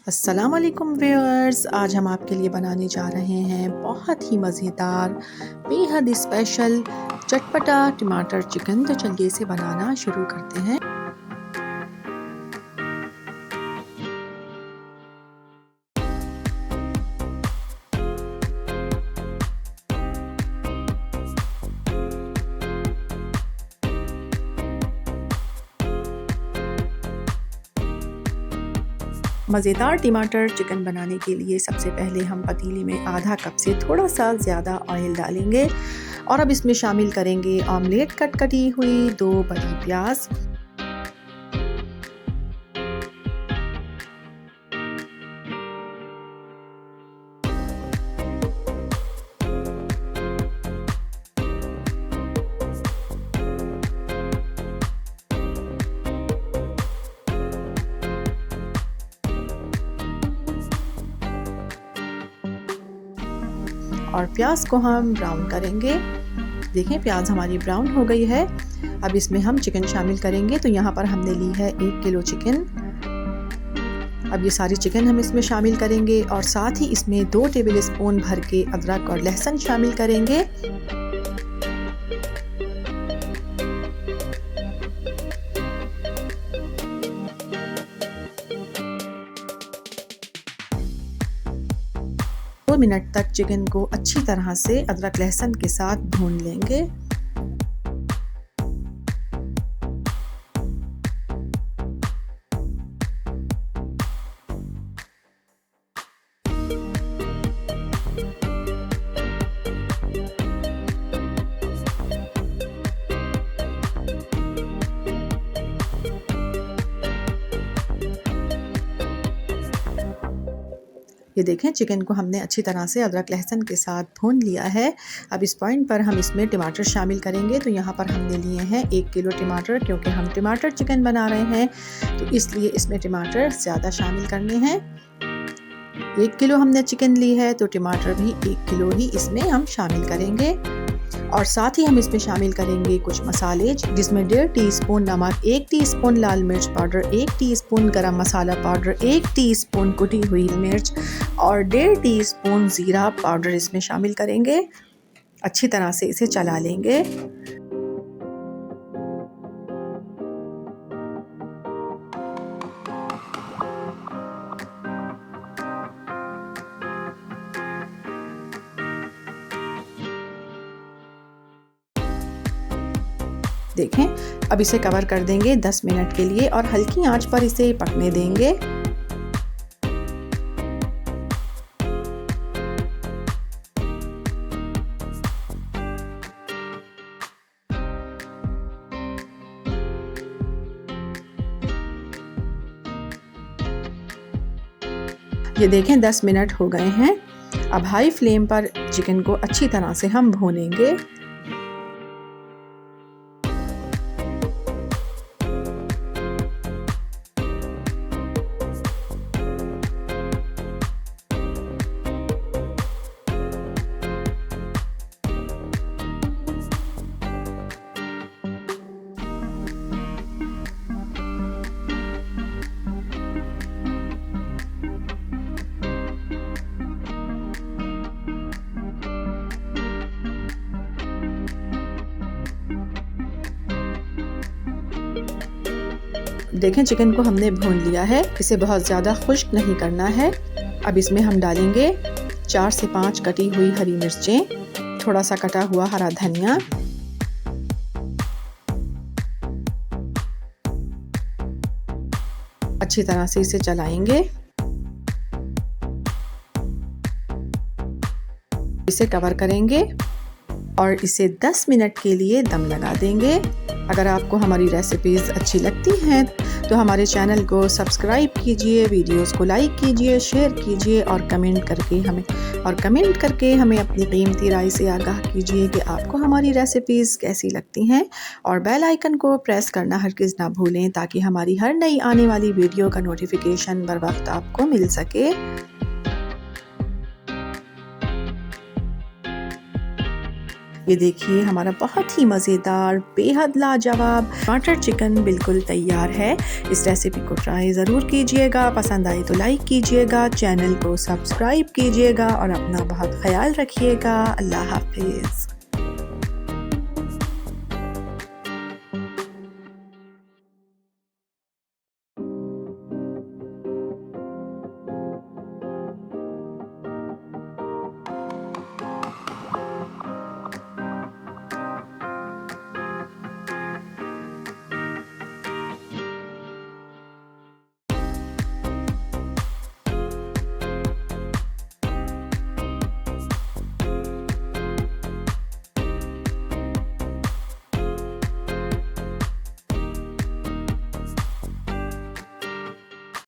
अस्सलाम वालेकुम व्यूअर्स, आज हम आपके लिए बनाने जा रहे हैं बहुत ही मज़ेदार, बेहद स्पेशल, चटपटा टमाटर चिकन। तो चलिए इसे बनाना शुरू करते हैं। मज़ेदार टमाटर चिकन बनाने के लिए सबसे पहले हम पतीली में आधा कप से थोड़ा सा ज़्यादा ऑयल डालेंगे और अब इसमें शामिल करेंगे ऑमलेट कटी हुई 2 बड़ी प्याज, और प्याज को हम ब्राउन करेंगे। देखें प्याज हमारी ब्राउन हो गई है। अब इसमें हम चिकन शामिल करेंगे। तो यहाँ पर हमने ली है 1 किलो चिकन। अब ये सारी चिकन हम इसमें शामिल करेंगे और साथ ही इसमें 2 टेबल स्पून भर के अदरक और लहसुन शामिल करेंगे। दो मिनट तक चिकन को अच्छी तरह से अदरक लहसुन के साथ भून लेंगे। ये देखें चिकन को हमने अच्छी तरह से अदरक लहसुन के साथ भून लिया है। अब इस पॉइंट पर हम इसमें टमाटर शामिल करेंगे। तो यहाँ पर हमने लिए हैं 1 किलो टमाटर, क्योंकि हम टमाटर चिकन बना रहे हैं तो इसलिए इसमें टमाटर ज़्यादा शामिल करने हैं। 1 किलो हमने चिकन ली है तो टमाटर भी 1 किलो ही इसमें हम शामिल करेंगे। और साथ ही हम इसमें शामिल करेंगे कुछ मसाले, जिसमें 1.5 टीस्पून नमक, 1 टीस्पून लाल मिर्च पाउडर, 1 टीस्पून गरम मसाला पाउडर, 1 टीस्पून कुटी हुई मिर्च और 1.5 टीस्पून ज़ीरा पाउडर इसमें शामिल करेंगे। अच्छी तरह से इसे चला लेंगे। देखें अब इसे कवर कर देंगे 10 मिनट के लिए और हल्की आंच पर इसे पकने देंगे। ये देखें 10 मिनट हो गए हैं। अब हाई फ्लेम पर चिकन को अच्छी तरह से हम भूनेंगे। देखें चिकन को हमने भून लिया है, इसे बहुत ज़्यादा खुश्क नहीं करना है। अब इसमें हम डालेंगे 4 से 5 कटी हुई हरी मिर्चें, थोड़ा सा कटा हुआ हरा धनिया, अच्छी तरह से इसे चलाएंगे। इसे कवर करेंगे और इसे 10 मिनट के लिए दम लगा देंगे। अगर आपको हमारी रेसिपीज़ अच्छी लगती हैं तो हमारे चैनल को सब्सक्राइब कीजिए, वीडियोस को लाइक कीजिए, शेयर कीजिए और कमेंट करके हमें अपनी कीमती राय से आगाह कीजिए कि आपको हमारी रेसिपीज़ कैसी लगती हैं। और बेल आइकन को प्रेस करना हरगिज़ ना भूलें ताकि हमारी हर नई आने वाली वीडियो का नोटिफिकेशन बर वक्त आपको मिल सके। ये देखिए हमारा बहुत ही मज़ेदार बेहद लाजवाब टमाटर चिकन बिल्कुल तैयार है। इस रेसिपी को ट्राई ज़रूर कीजिएगा, पसंद आए तो लाइक कीजिएगा, चैनल को सब्सक्राइब कीजिएगा और अपना बहुत ख्याल रखिएगा। अल्लाह हाफिज़।